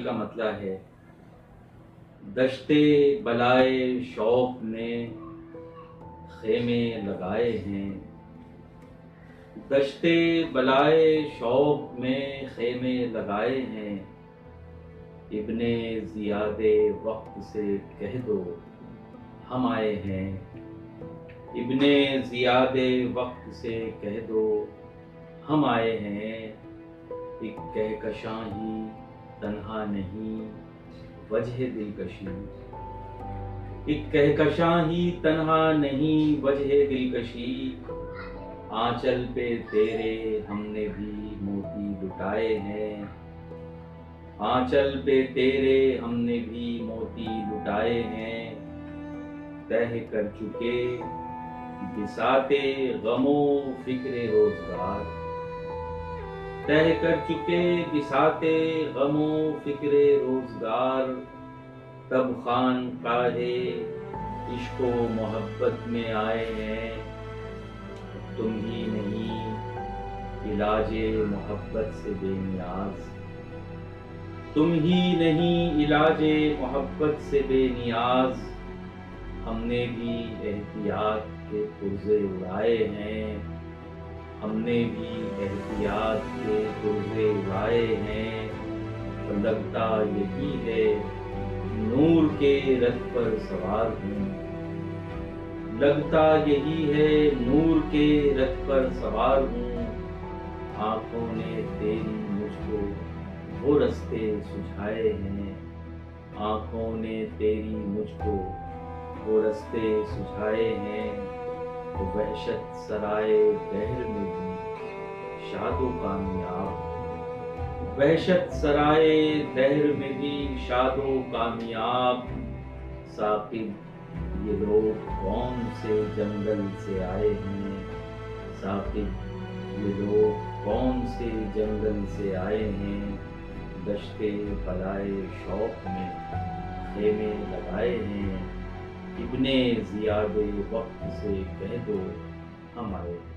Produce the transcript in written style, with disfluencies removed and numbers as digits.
کا مطلب ہے دشتے بلائے شوق نے خیمے لگائے ہیں، دشتے بلائے شوق میں خیمے لگائے ہیں، ابن زیاد وقت سے کہہ دو ہم آئے ہیں، ابن زیاد وقت سے کہہ دو ہم آئے ہیں، ایک کہکشاں ہی تنہا نہیں وجہ دلکشی، ایک کہکشاں ہی تنہا نہیں وجہ دلکشی، آنچل پہ تیرے ہم نے بھی موتی لٹائے ہیں، آنچل پہ تیرے ہم نے بھی موتی لٹائے ہیں، تہہ کر چکے بساط غم و فکر روزگار، تہہ کر چکے بساط غم و فکر روزگار، تب خانقاہ عشق و محبت میں آئے ہیں، تم ہی نہیں علاج محبت سے بے نیاز، تم ہی نہیں علاج محبت سے بے نیاز، ہم نے بھی احتیاط کے پرزے اڑائے ہیں، ہم نے بھی احتیاط کے پرزے اڑائے ہیں، اور لگتا یہی ہے نور کے رتھ پر سوار ہوں، لگتا یہی ہے نور کے رتھ پر سوار ہوں، آنکھوں نے تیری مجھ کو وہ رستے سجھائے ہیں، آنکھوں نے تیری مجھ کو وہ رستے سجھائے ہیں، وحشت سرائے دہر میں بھی شاد و کامیاب، وحشت سرائے دہر میں بھی شاد و کامیاب، ثاقب یہ لوگ کون سے جنگل سے آئے ہیں، ثاقب یہ لوگ کون سے جنگل سے آئے ہیں، دشتے بلائے شوق میں خیمے لگائے ہیں، ابن زیاد وقت سے کہہ دو ہم آئے ہیں۔